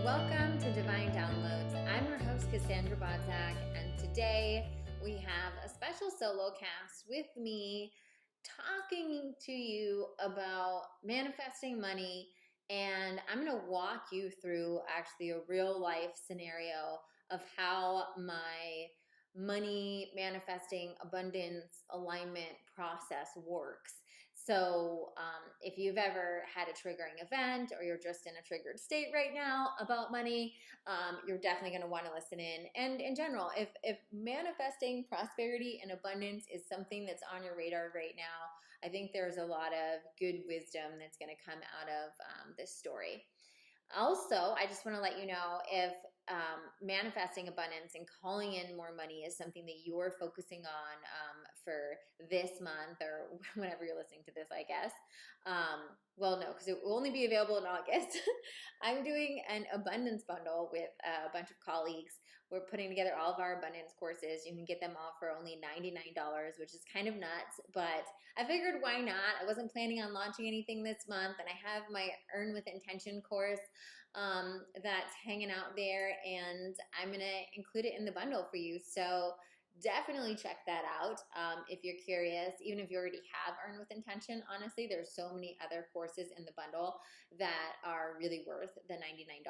Welcome to Divine Downloads. I'm your host, Cassandra Bodzak, and today we have a special solo cast with me talking to you about manifesting money, and I'm going to walk you through actually a real life scenario of how my money manifesting abundance alignment process works. So if you've ever had a triggering event or you're just in a triggered state right now about money, you're definitely going to want to listen in. And in general, if manifesting prosperity and abundance is something that's on your radar right now, I think there's a lot of good wisdom that's going to come out of this story. Also, I just want to let you know if manifesting abundance and calling in more money is something that you're focusing on for this month or whenever you're listening to this, I guess. Well, no, because it will only be available in August. I'm doing an abundance bundle with a bunch of colleagues. We're putting together all of our abundance courses. You can get them all for only $99, which is kind of nuts, but I figured why not? I wasn't planning on launching anything this month, and I have my Earn with Intention course that's hanging out there, and I'm going to include it in the bundle for you. So definitely check that out if you're curious. Even if you already have Earn with Intention, honestly, there's so many other courses in the bundle that are really worth the $99.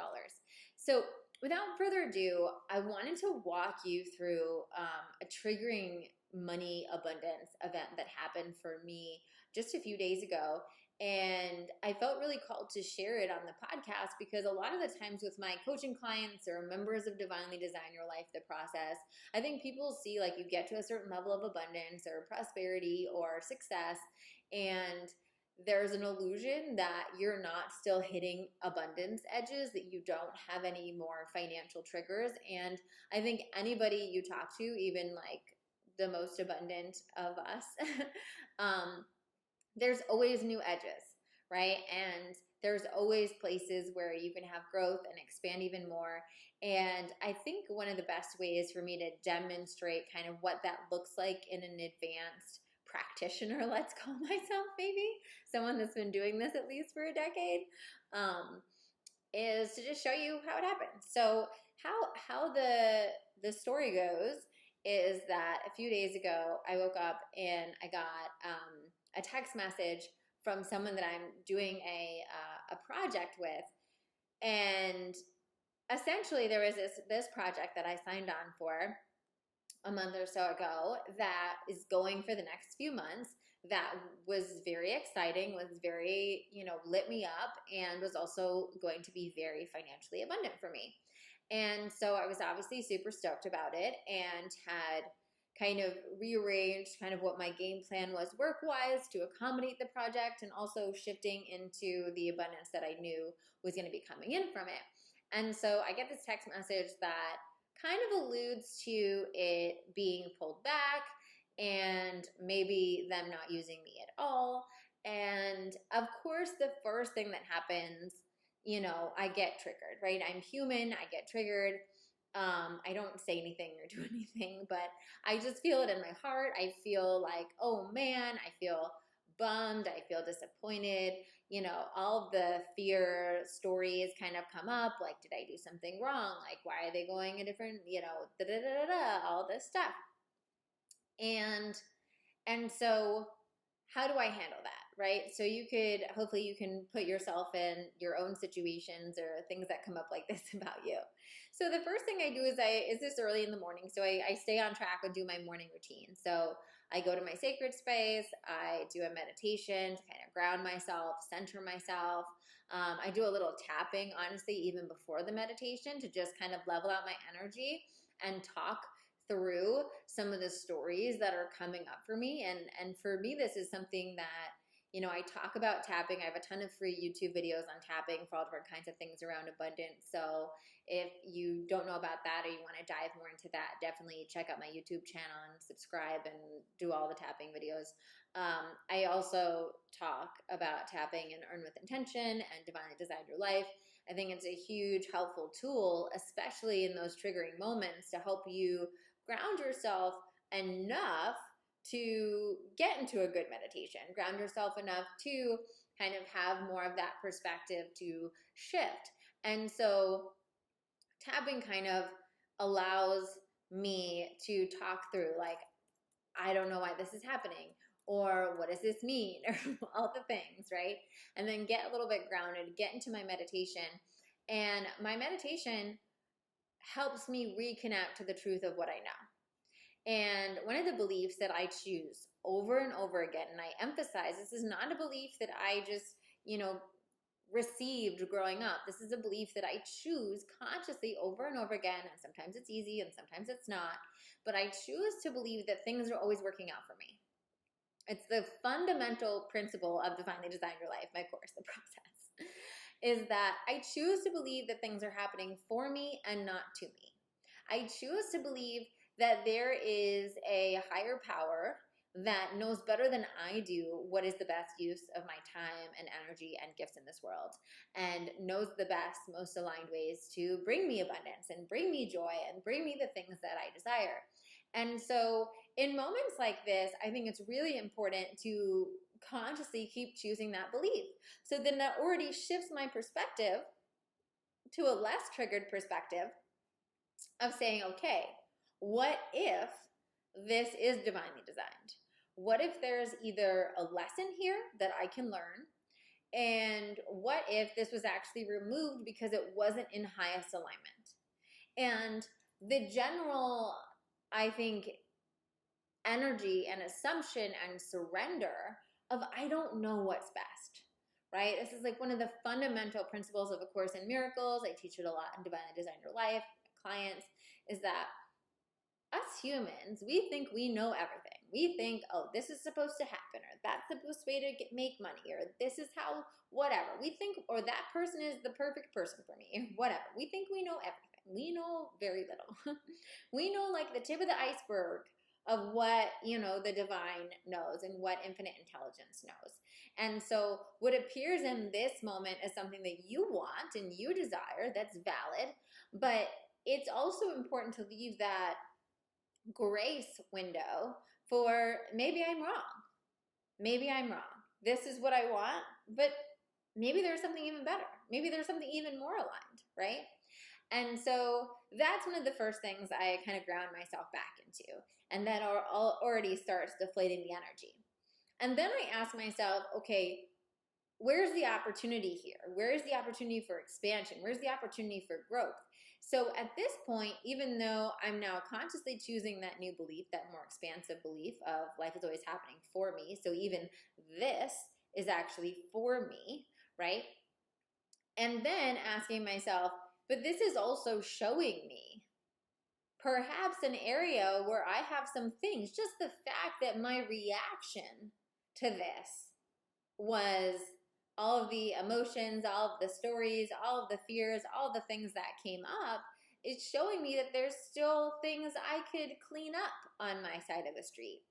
So without further ado, I wanted to walk you through a triggering money abundance event that happened for me just a few days ago. And I felt really called to share it on the podcast because a lot of the times with my coaching clients or members of Divinely Design Your Life, the process, I think people see like you get to a certain level of abundance or prosperity or success, and there's an illusion that you're not still hitting abundance edges, that you don't have any more financial triggers. And I think anybody you talk to, even like the most abundant of us, there's always new edges, right? And there's always places where you can have growth and expand even more. And I think one of the best ways for me to demonstrate kind of what that looks like in an advanced practitioner, let's call myself maybe, someone that's been doing this at least for a decade, is to just show you how it happens. So how the story goes is that a few days ago, I woke up and I got a text message from someone that I'm doing a project with. And essentially there was this project that I signed on for a month or so ago that is going for the next few months, that was very exciting, was very, lit me up, and was also going to be very financially abundant for me. And so I was obviously super stoked about it and had kind of rearranged kind of what my game plan was work-wise to accommodate the project, and also shifting into the abundance that I knew was going to be coming in from it. And so I get this text message that kind of alludes to it being pulled back and maybe them not using me at all. And of course, the first thing that happens, I get triggered, right? I'm human, I get triggered. I don't say anything or do anything, but I just feel it in my heart. I feel like, oh man, I feel bummed, I feel disappointed, all of the fear stories kind of come up, like, did I do something wrong? Like, why are they going a different, all this stuff. And so how do I handle that, right? So hopefully you can put yourself in your own situations or things that come up like this about you. So the first thing I do is this early in the morning, so I stay on track and do my morning routine. So I go to my sacred space, I do a meditation to kind of ground myself, center myself. I do a little tapping, honestly, even before the meditation, to just kind of level out my energy and talk through some of the stories that are coming up for me. And for me, this is something that, I talk about tapping. I have a ton of free YouTube videos on tapping for all different kinds of things around abundance. So if you don't know about that or you want to dive more into that, definitely check out my YouTube channel and subscribe and do all the tapping videos. I also talk about tapping and Earn with Intention and Divinely Design Your Life. I think it's a huge helpful tool, especially in those triggering moments, to help you ground yourself enough to get into a good meditation, ground yourself enough to kind of have more of that perspective to shift. And so tapping kind of allows me to talk through, like, I don't know why this is happening, or what does this mean, or all the things, right? And then get a little bit grounded, get into my meditation. And my meditation helps me reconnect to the truth of what I know. And one of the beliefs that I choose over and over again, and I emphasize this is not a belief that I just, received growing up. This is a belief that I choose consciously over and over again. And sometimes it's easy and sometimes it's not. But I choose to believe that things are always working out for me. It's the fundamental principle of Divinely Design Your Life, my course, the process, is that I choose to believe that things are happening for me and not to me. I choose to believe that there is a higher power that knows better than I do what is the best use of my time and energy and gifts in this world, and knows the best, most aligned ways to bring me abundance and bring me joy and bring me the things that I desire. And so in moments like this, I think it's really important to consciously keep choosing that belief. So then that already shifts my perspective to a less triggered perspective of saying, okay, what if this is divinely designed? What if there's either a lesson here that I can learn? And what if this was actually removed because it wasn't in highest alignment? And the general, I think, energy and assumption and surrender of I don't know what's best, right? This is like one of the fundamental principles of A Course in Miracles. I teach it a lot in Divinely Design Your Life. My clients, is that us humans, we think we know everything. We think, oh, this is supposed to happen, or that's the best way to make money, or this is how, whatever. We think, or that person is the perfect person for me, or whatever. We think we know everything. We know very little. We know like the tip of the iceberg of what, the divine knows and what infinite intelligence knows. And so what appears in this moment as something that you want and you desire, that's valid, but it's also important to leave that grace window for maybe I'm wrong. Maybe I'm wrong. This is what I want, but maybe there's something even better. Maybe there's something even more aligned, right? And so that's one of the first things I kind of ground myself back into. And that already starts deflating the energy. And then I ask myself, okay, where's the opportunity here? Where's the opportunity for expansion? Where's the opportunity for growth? So at this point, even though I'm now consciously choosing that new belief, that more expansive belief of life is always happening for me, so even this is actually for me, right? And then asking myself, but this is also showing me perhaps an area where I have some things, just the fact that my reaction to this was all of the emotions, all of the stories, all of the fears, all the things that came up, it's showing me that there's still things I could clean up on my side of the street.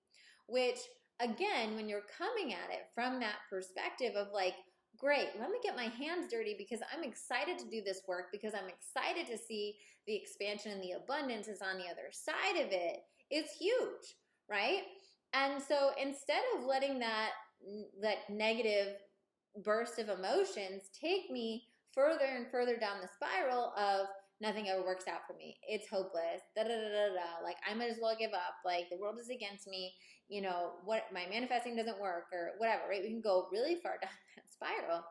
Which, again, when you're coming at it from that perspective of like, great, let me get my hands dirty because I'm excited to do this work, because I'm excited to see the expansion and the abundance is on the other side of it, it's huge, right? And so instead of letting that negative burst of emotions take me further and further down the spiral of nothing ever works out for me, it's hopeless, like I might as well give up, like the world is against me, what, my manifesting doesn't work, or whatever, right? We can go really far down that spiral.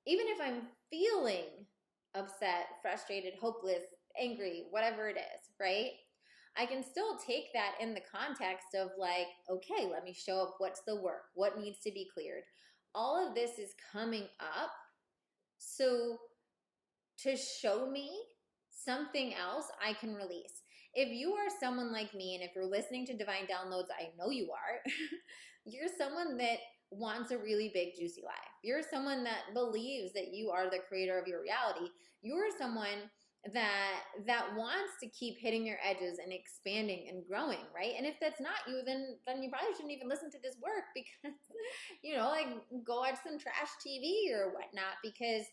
Even if I'm feeling upset, frustrated, hopeless, angry, whatever it is, right? I can still take that in the context of like, okay, let me show up. What's the work? What needs to be cleared? All of this is coming up so to show me something else I can release. If you are someone like me, and if you're listening to Divine Downloads, I know you are, you're someone that wants a really big, juicy life. You're someone that believes that you are the creator of your reality. You're someone that wants to keep hitting your edges and expanding and growing, right? And if that's not you, then you probably shouldn't even listen to this work, because, like go watch some trash TV or whatnot, because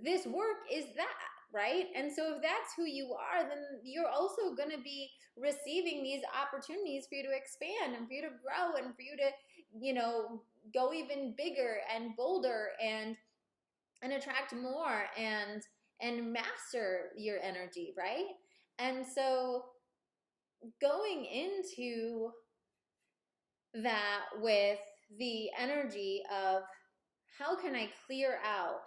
this work is that, right? And so if that's who you are, then you're also going to be receiving these opportunities for you to expand and for you to grow and for you to, go even bigger and bolder and and attract more and master your energy, right? And so going into that with the energy of how can I clear out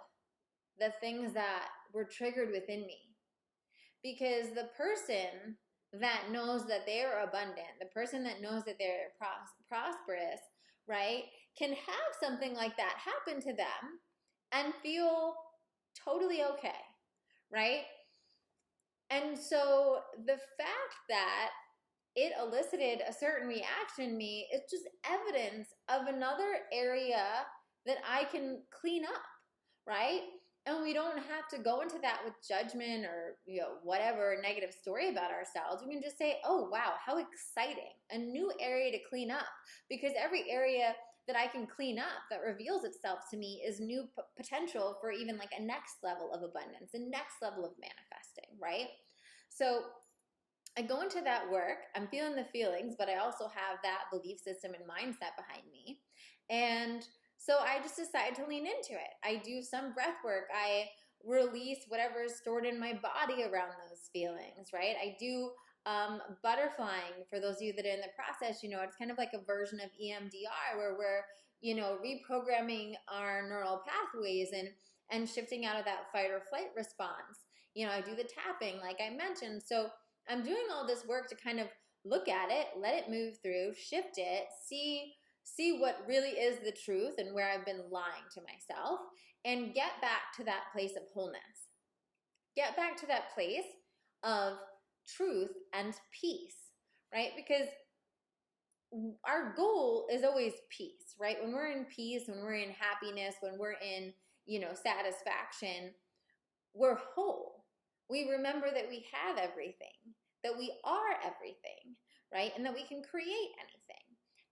the things that were triggered within me? Because the person that knows that they're abundant, the person that knows that they're prosperous, right, can have something like that happen to them and feel totally okay, right? And so the fact that it elicited a certain reaction in me is just evidence of another area that I can clean up, right? And we don't have to go into that with judgment or, whatever negative story about ourselves. We can just say, oh, wow, how exciting. A new area to clean up. Because every area that I can clean up that reveals itself to me is new potential for even like a next level of abundance, a next level of manifesting, right? So I go into that work, I'm feeling the feelings, but I also have that belief system and mindset behind me. And so I just decided to lean into it. I do some breath work. I release whatever is stored in my body around those feelings, right? I do butterflying. For those of you that are in the process, it's kind of like a version of EMDR where we're, reprogramming our neural pathways and shifting out of that fight or flight response. I do the tapping, like I mentioned. So I'm doing all this work to kind of look at it, let it move through, shift it, see what really is the truth and where I've been lying to myself, and get back to that place of wholeness. Get back to that place of truth and peace, right? Because our goal is always peace, right? When we're in peace, when we're in happiness, when we're in, satisfaction, we're whole. We remember that we have everything, that we are everything, right? And that we can create anything.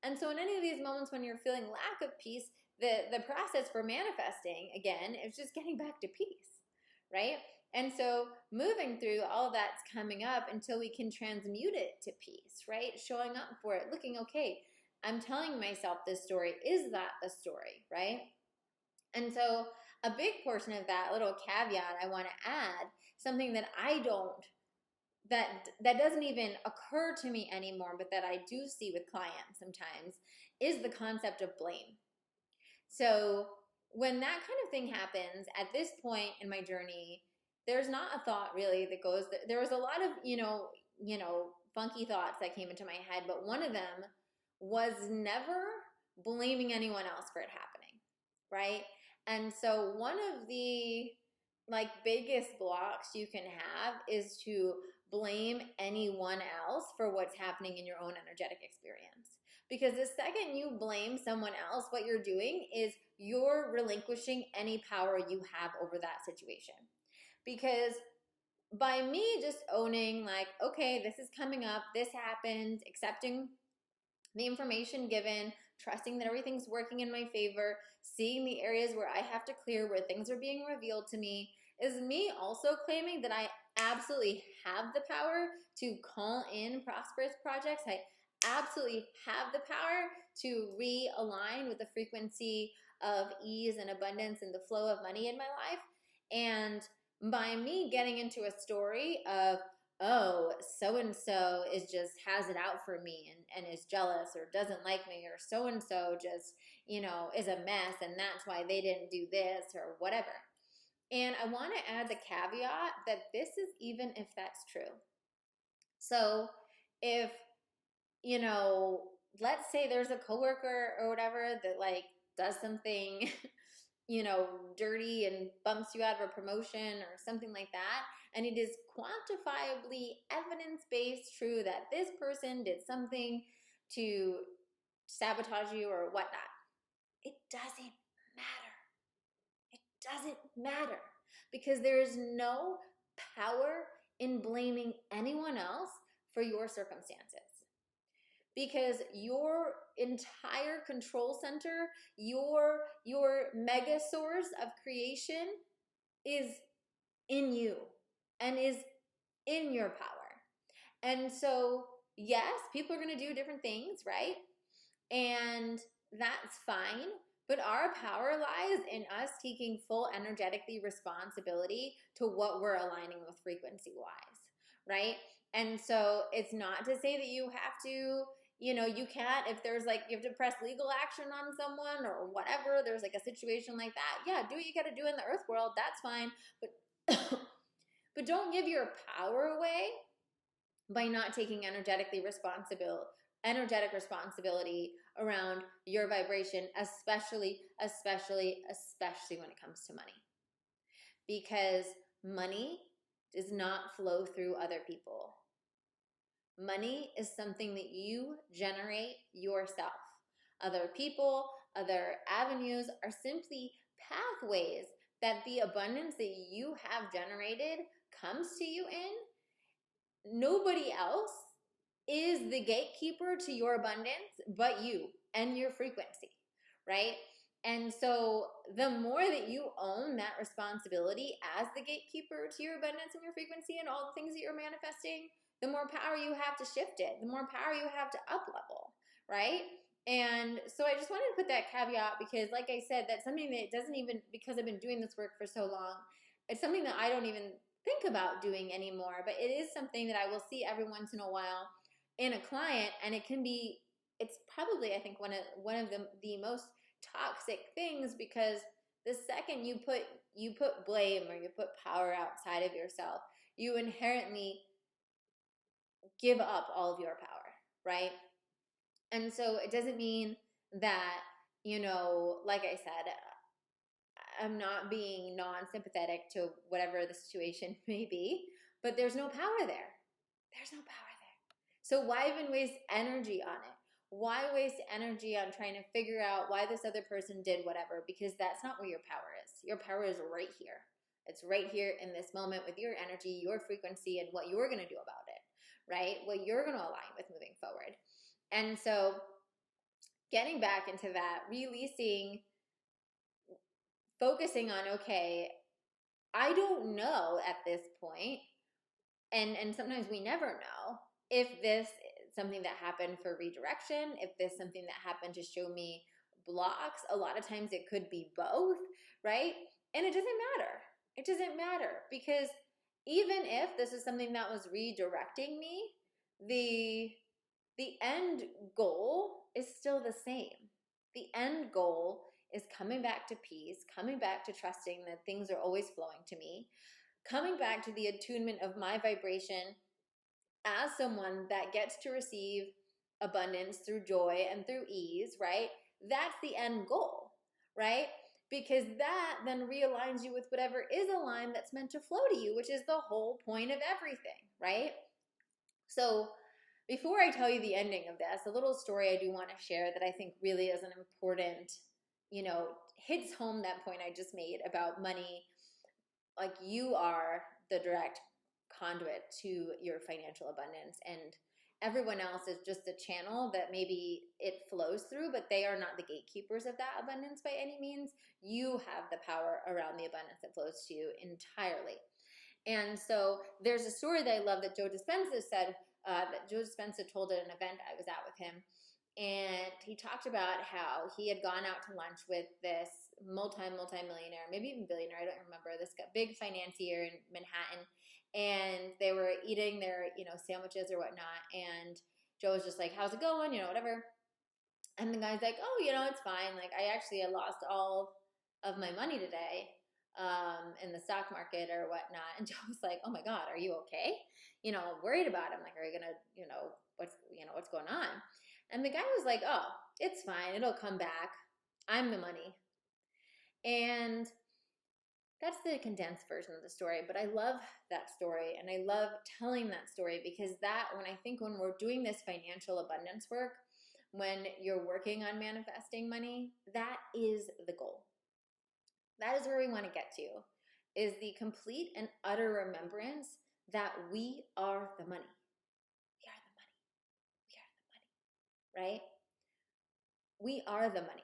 And so in any of these moments when you're feeling lack of peace, the process for manifesting, again, is just getting back to peace, right? And so moving through all that's coming up until we can transmute it to peace, right? Showing up for it, looking, okay, I'm telling myself this story. Is that the story, right? And so a big portion of that little caveat I want to add, something that that doesn't even occur to me anymore, but that I do see with clients sometimes, is the concept of blame. So when that kind of thing happens at this point in my journey, there's not a thought really that goes, there was a lot of, funky thoughts that came into my head, but one of them was never blaming anyone else for it happening, right? And so one of the biggest blocks you can have is to blame anyone else for what's happening in your own energetic experience. Because the second you blame someone else, what you're doing is you're relinquishing any power you have over that situation. Because by me just owning okay, this is coming up, this happened, accepting the information given, trusting that everything's working in my favor, seeing the areas where I have to clear, where things are being revealed to me, is me also claiming that I absolutely have the power to call in prosperous projects. I absolutely have the power to realign with the frequency of ease and abundance and the flow of money in my life. And by me getting into a story of, oh, so-and-so has it out for me and is jealous or doesn't like me, or so-and-so just, is a mess and that's why they didn't do this or whatever. And I want to add the caveat that this is even if that's true. So if, let's say there's a coworker or whatever that does something, dirty and bumps you out of a promotion or something like that, and it is quantifiably evidence-based true that this person did something to sabotage you or whatnot, it doesn't matter. It doesn't matter, because there is no power in blaming anyone else for your circumstances. Because your entire control center, your mega source of creation is in you and is in your power. And so, yes, people are going to do different things, right? And that's fine. But our power lies in us taking full energetically responsibility to what we're aligning with frequency wise, right? And so it's not to say that you have to, you can't, if there's like, you have to press legal action on someone or whatever, there's like a situation like that. Yeah, do what you got to do in the earth world. That's fine. But, but don't give your power away by not taking energetic responsibility around your vibration, especially when it comes to money. Because money does not flow through other people. Money is something that you generate yourself. Other people, other avenues are simply pathways that the abundance that you have generated comes to you in. Nobody else is the gatekeeper to your abundance but you and your frequency, right? And so the more that you own that responsibility as the gatekeeper to your abundance and your frequency and all the things that you're manifesting, the more power you have to shift it, the more power you have to up level, right? And so I just wanted to put that caveat because, like I said, that's something that doesn't even, because I've been doing this work for so long, it's something that I don't even think about doing anymore, but it is something that I will see every once in a while in a client, and it's probably, I think, one of the most toxic things, because the second you put blame or you put power outside of yourself, you inherently give up all of your power, right? And so it doesn't mean that, like I said, I'm not being non-sympathetic to whatever the situation may be, but there's no power there. There's no power there. So why even waste energy on it? Why waste energy on trying to figure out why this other person did whatever? Because that's not where your power is. Your power is right here. It's right here in this moment with your energy, your frequency, and what you're going to do about it, right? What you're going to align with moving forward. And so getting back into that, releasing, focusing on, okay, I don't know at this point, and sometimes we never know if this is something that happened for redirection, if this is something that happened to show me blocks. A lot of times it could be both, right? And it doesn't matter. It doesn't matter, because even if this is something that was redirecting me, the end goal is still the same. The end goal is coming back to peace, coming back to trusting that things are always flowing to me, coming back to the attunement of my vibration as someone that gets to receive abundance through joy and through ease, right? That's the end goal, right? Because that then realigns you with whatever is aligned that's meant to flow to you, which is the whole point of everything, right? So before I tell you the ending of this, a little story I do want to share that I think really is an important, hits home that point I just made about money. Like, you are the direct conduit to your financial abundance, and everyone else is just a channel that maybe it flows through, but they are not the gatekeepers of that abundance by any means. You have the power around the abundance that flows to you entirely. And so there's a story that I love that Joe Dispenza said, that Joe Dispenza told at an event I was at with him. And he talked about how he had gone out to lunch with this multi-millionaire, maybe even billionaire, I don't remember, this big financier in Manhattan. And they were eating their, sandwiches or whatnot. And Joe was just like, how's it going? Whatever. And the guy's like, oh, it's fine. Like, I lost all of my money today in the stock market or whatnot. And Joe was like, oh my God, are you okay? Worried about him. Like, are you going to, what's going on? And the guy was like, oh, it's fine. It'll come back. I'm the money. And that's the condensed version of the story. But I love that story. And I love telling that story because when we're doing this financial abundance work, when you're working on manifesting money, that is the goal. That is where we want to get to, is the complete and utter remembrance that we are the money. We are the money. We are the money, right? We are the money.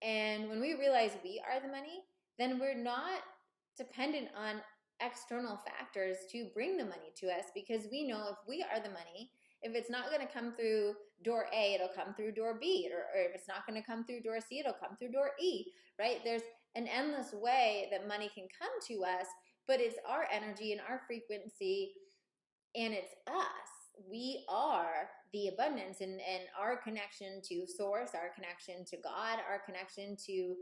And when we realize we are the money, then we're not dependent on external factors to bring the money to us, because we know if we are the money, if it's not going to come through door A, it'll come through door B, or if it's not going to come through door C, it'll come through door E, right? There's an endless way that money can come to us, but it's our energy and our frequency, and it's us. We are the abundance, and our connection to source, our connection to God, our connection to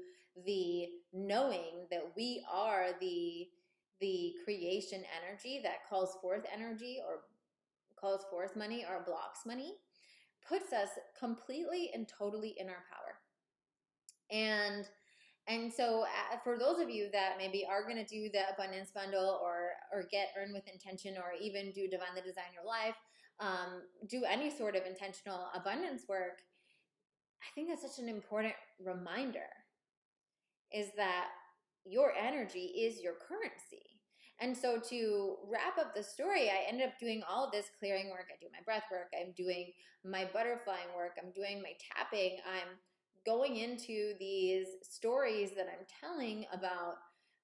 the knowing that we are the creation energy that calls forth energy, or calls forth money, or blocks money, puts us completely and totally in our power. And so for those of you that maybe are going to do the abundance bundle, or get Earn with Intention, or even do Divinely Design Your Life, do any sort of intentional abundance work, I think that's such an important reminder, is that your energy is your currency. And so to wrap up the story, I ended up doing all this clearing work. I do my breath work. I'm doing my butterflying work. I'm doing my tapping. I'm going into these stories that I'm telling about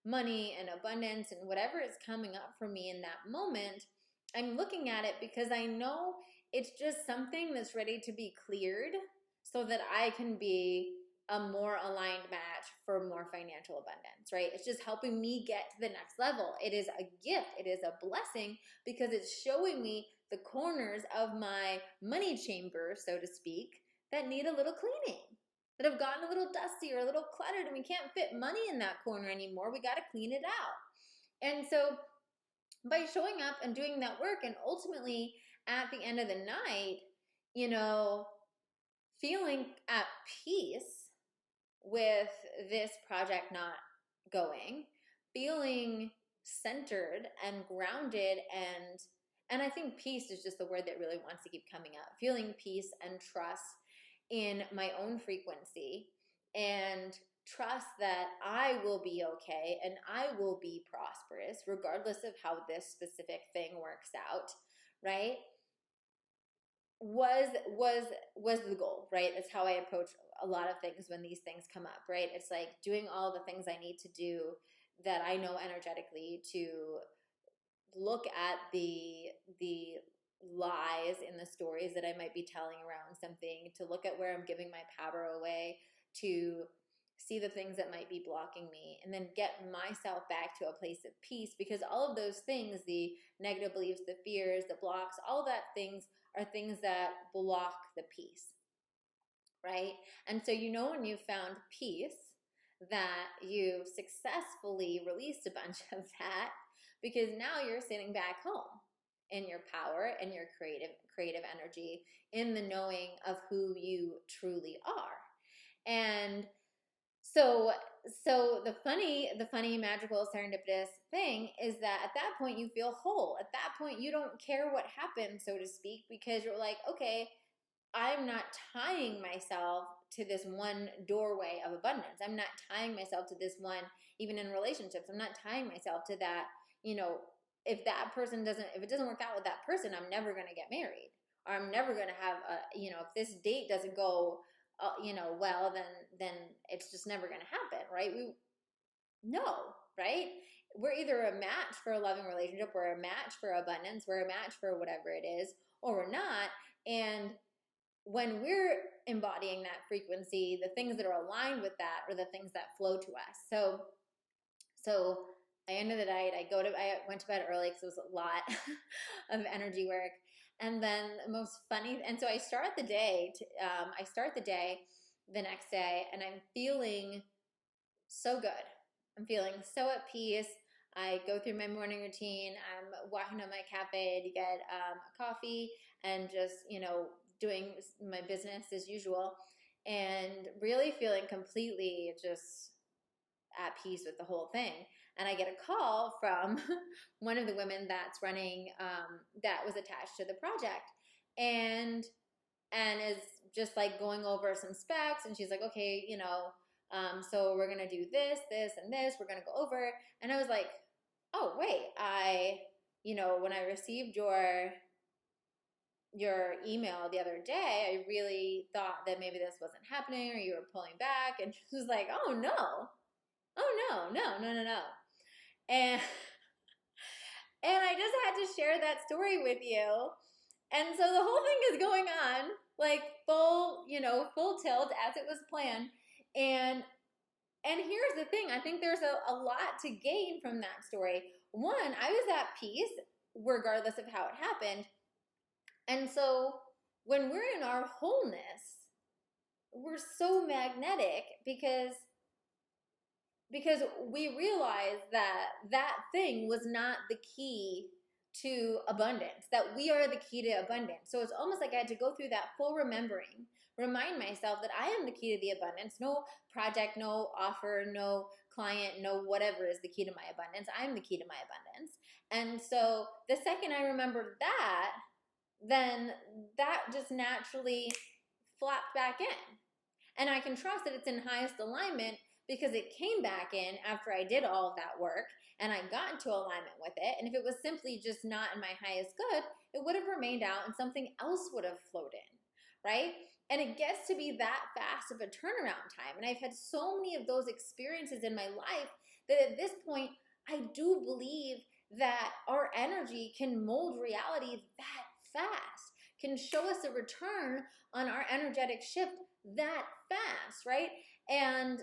money and abundance and whatever is coming up for me in that moment. I'm looking at it because I know it's just something that's ready to be cleared so that I can be a more aligned match for more financial abundance, right? It's just helping me get to the next level. It is a gift. It is a blessing, because it's showing me the corners of my money chamber, so to speak, that need a little cleaning, that have gotten a little dusty or a little cluttered, and we can't fit money in that corner anymore. We got to clean it out. And so by showing up and doing that work, and ultimately at the end of the night, feeling at peace with this project not going, feeling centered and grounded, and I think peace is just the word that really wants to keep coming up. Feeling peace and trust in my own frequency, and trust that I will be okay and I will be prosperous regardless of how this specific thing works out, right? Was the goal, right? That's how I approach a lot of things when these things come up, right? It's like doing all the things I need to do that I know energetically to look at the lies in the stories that I might be telling around something, to look at where I'm giving my power away, to see the things that might be blocking me, and then get myself back to a place of peace, because all of those things, the negative beliefs, the fears, the blocks, all that things are things that block the peace, right? And so when you've found peace, that you've successfully released a bunch of that, because now you're sitting back home in your power and your creative energy, in the knowing of who you truly are. And so the funny, magical, serendipitous thing is that at that point you feel whole. At that point you don't care what happened, so to speak, because you're like, okay, I'm not tying myself to this one doorway of abundance. I'm not tying myself to this one, even in relationships. I'm not tying myself to that, if it doesn't work out with that person, I'm never going to get married, or I'm never going to have if this date doesn't go well, then it's just never going to happen, right? Right? We're either a match for a loving relationship, we're a match for abundance, we're a match for whatever it is, or we're not. And when we're embodying that frequency, the things that are aligned with that are the things that flow to us. So at the end of the night, I went to bed early because it was a lot of energy work. And then the most funny, and so I start the day the next day, and I'm feeling so good. I'm feeling so at peace. I go through my morning routine. I'm walking to my cafe to get a coffee, and just, doing my business as usual, and really feeling completely just at peace with the whole thing. And I get a call from one of the women that's running, that was attached to the project, and is just like going over some specs. And she's like, okay, so we're going to do this, this, and this. We're going to go over. And I was like, oh, wait, when I received your email the other day, I really thought that maybe this wasn't happening, or you were pulling back. And she was like, oh no. And I just had to share that story with you, And so the whole thing is going on like full, full tilt as it was planned. And here's the thing, I think there's a lot to gain from that story. One, I was at peace regardless of how it happened. And so when we're in our wholeness, we're so magnetic because we realize that that thing was not the key to abundance, that we are the key to abundance. So it's almost like I had to go through that full remembering, remind myself that I am the key to the abundance. No project, no offer, no client, no whatever is the key to my abundance. I'm the key to my abundance. And so the second I remembered that, then that just naturally flopped back in. And I can trust that it's in highest alignment because it came back in after I did all of that work and I got into alignment with it. And if it was simply just not in my highest good, it would have remained out and something else would have flowed in, right? And it gets to be that fast of a turnaround time. And I've had so many of those experiences in my life that at this point, I do believe that our energy can mold reality that fast, can show us a return on our energetic shift that fast, right? And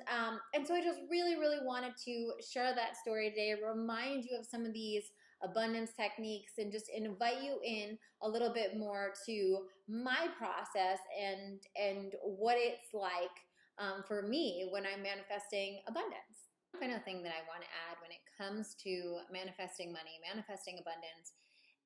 so I just really, really wanted to share that story today, remind you of some of these abundance techniques, and just invite you in a little bit more to my process and what it's like for me when I'm manifesting abundance. The final thing that I want to add when it comes to manifesting money, manifesting abundance,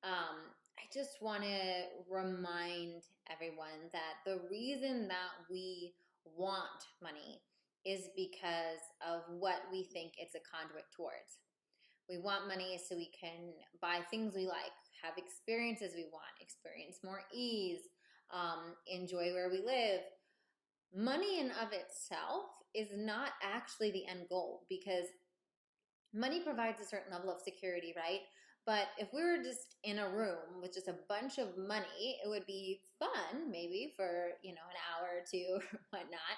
I just want to remind everyone that the reason that we want money is because of what we think it's a conduit towards. We want money so we can buy things we like, have experiences we want, experience more ease, enjoy where we live. Money in of itself is not actually the end goal, because money provides a certain level of security, right? But if we were just in a room with just a bunch of money, it would be fun maybe for, an hour or two or whatnot.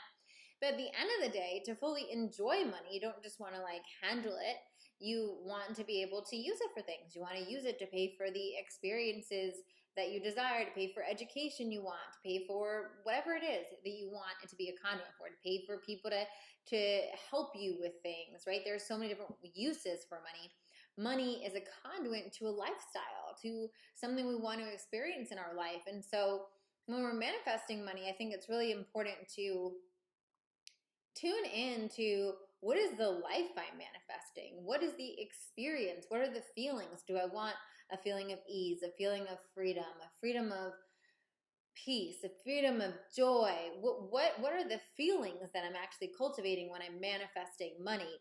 But at the end of the day, to fully enjoy money, you don't just want to handle it. You want to be able to use it for things. You want to use it to pay for the experiences that you desire, to pay for education you want, to pay for whatever it is that you want it to be a conduit for, to pay for people to help you with things, right? There's so many different uses for money. Money is a conduit to a lifestyle, to something we want to experience in our life. And so when we're manifesting money, I think it's really important to tune in to what is the life I'm manifesting? What is the experience? What are the feelings? Do I want a feeling of ease, a feeling of freedom, a freedom of peace, a freedom of joy? What are the feelings that I'm actually cultivating when I'm manifesting money?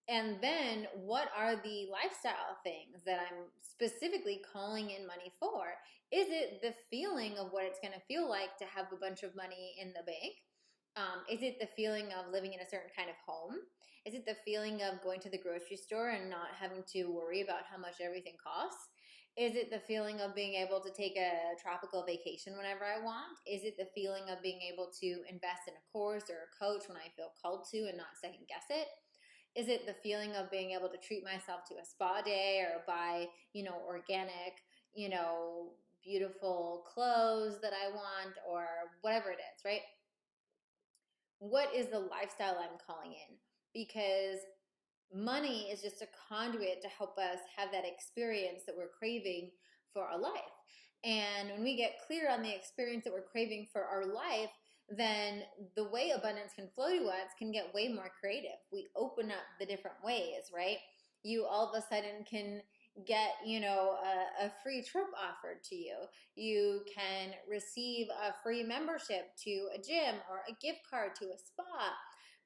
And then what are the lifestyle things that I'm specifically calling in money for? Is it the feeling of what it's going to feel like to have a bunch of money in the bank? Is it the feeling of living in a certain kind of home? Is it the feeling of going to the grocery store and not having to worry about how much everything costs? Is it the feeling of being able to take a tropical vacation whenever I want? Is it the feeling of being able to invest in a course or a coach when I feel called to and not second guess it? Is it the feeling of being able to treat myself to a spa day or buy, organic, beautiful clothes that I want, or whatever it is, right? What is the lifestyle I'm calling in? Because money is just a conduit to help us have that experience that we're craving for our life. And when we get clear on the experience that we're craving for our life, then the way abundance can flow to us can get way more creative. We open up the different ways, right? You all of a sudden can get, a free trip offered to you. You can receive a free membership to a gym or a gift card to a spa.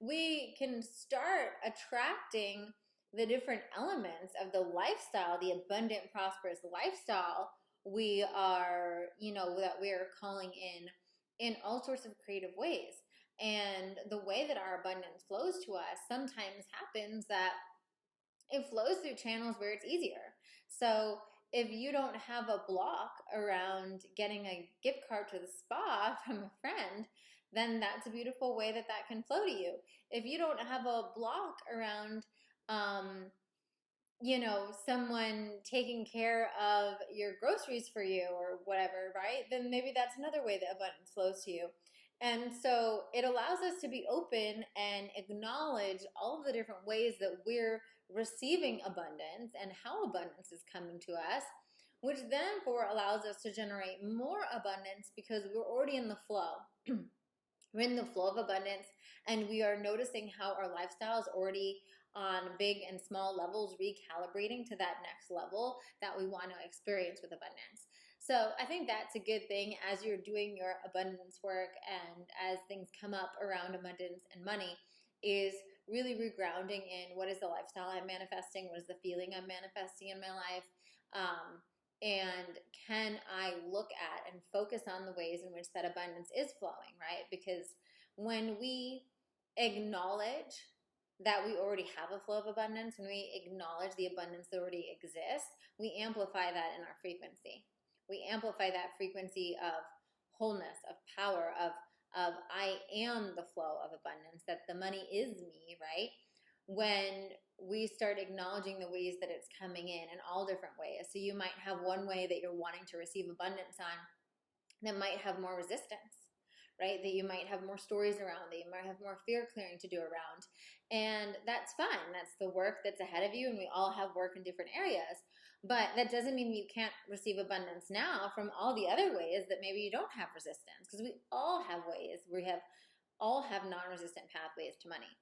We can start attracting the different elements of the lifestyle, the abundant, prosperous lifestyle we are, that we are calling in all sorts of creative ways. And the way that our abundance flows to us sometimes happens that it flows through channels where it's easier. So if you don't have a block around getting a gift card to the spa from a friend, then that's a beautiful way that can flow to you. If you don't have a block around someone taking care of your groceries for you or whatever, right? Then maybe that's another way that abundance flows to you. And so it allows us to be open and acknowledge all of the different ways that we're receiving abundance and how abundance is coming to us, which then for allows us to generate more abundance because we're already in the flow. We're in the flow of abundance, and we are noticing how our lifestyle is already on big and small levels, recalibrating to that next level that we want to experience with abundance. So I think that's a good thing as you're doing your abundance work and as things come up around abundance and money, is really regrounding in what is the lifestyle I'm manifesting, what is the feeling I'm manifesting in my life, and can I look at and focus on the ways in which that abundance is flowing, right? Because when we acknowledge that we already have a flow of abundance, when we acknowledge the abundance that already exists, we amplify that in our frequency. We amplify that frequency of wholeness, of power, of I am the flow of abundance, that the money is me, right? When we start acknowledging the ways that it's coming in all different ways. So you might have one way that you're wanting to receive abundance on that might have more resistance, right? That you might have more stories around, that you might have more fear clearing to do around. And that's fine. That's the work that's ahead of you, and we all have work in different areas. But that doesn't mean you can't receive abundance now from all the other ways that maybe you don't have resistance, because we all have ways. All have non-resistant pathways to money.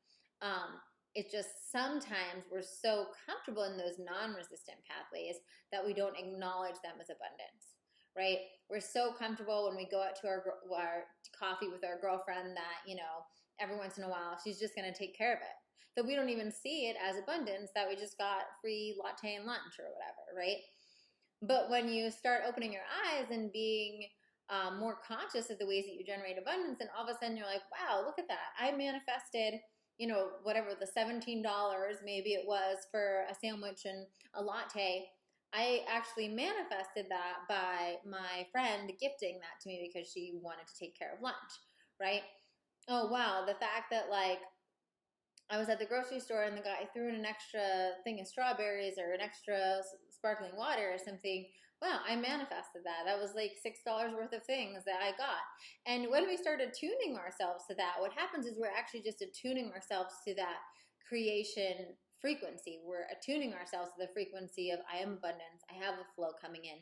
It's just sometimes we're so comfortable in those non-resistant pathways that we don't acknowledge them as abundance, right? We're so comfortable when we go out to our coffee with our girlfriend that, every once in a while she's just going to take care of it, that we don't even see it as abundance, that we just got free latte and lunch or whatever, right? But when you start opening your eyes and being more conscious of the ways that you generate abundance, and all of a sudden you're like, wow, look at that. I manifested whatever the $17 maybe it was for a sandwich and a latte. I actually manifested that by my friend gifting that to me because she wanted to take care of lunch, right? Oh, wow. The fact that I was at the grocery store and the guy threw in an extra thing of strawberries or an extra sparkling water or something. Wow, I manifested that. That was like $6 worth of things that I got. And when we start attuning ourselves to that, what happens is we're actually just attuning ourselves to that creation frequency. We're attuning ourselves to the frequency of I am abundance. I have a flow coming in.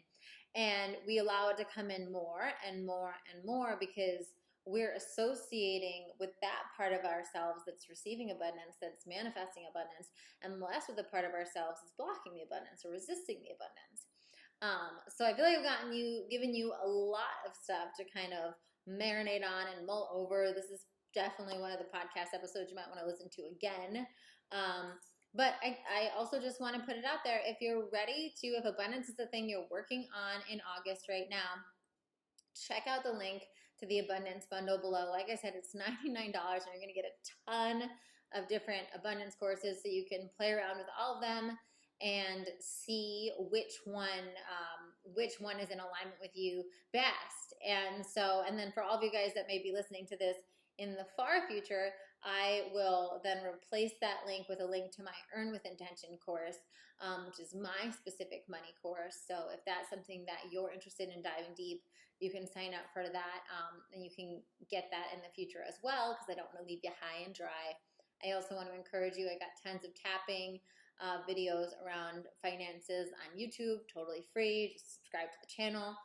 And we allow it to come in more and more and more because we're associating with that part of ourselves that's receiving abundance, that's manifesting abundance, and less with the part of ourselves that's blocking the abundance or resisting the abundance. So I feel like I've given you a lot of stuff to kind of marinate on and mull over. This is definitely one of the podcast episodes you might want to listen to again. But I also just want to put it out there. If you're ready to, if abundance is the thing you're working on in August right now, check out the link to the abundance bundle below. Like I said, it's $99 and you're going to get a ton of different abundance courses so you can play around with all of them and see which one is in alignment with you best. And then for all of you guys that may be listening to this in the far future, I will then replace that link with a link to my Earn with Intention course, which is my specific money course. So if that's something that you're interested in diving deep, you can sign up for that, and you can get that in the future as well, because I don't want to leave you high and dry. I also want to encourage you, I got tons of tapping videos around finances on YouTube, totally free. Just subscribe to the channel.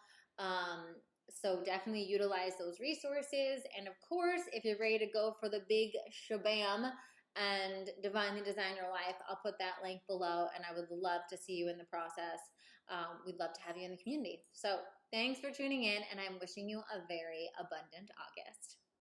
So definitely utilize those resources. And of course, if you're ready to go for the big shabam and divinely design your life, I'll put that link below, and I would love to see you in the process. We'd love to have you in the community. So thanks for tuning in, and I'm wishing you a very abundant August.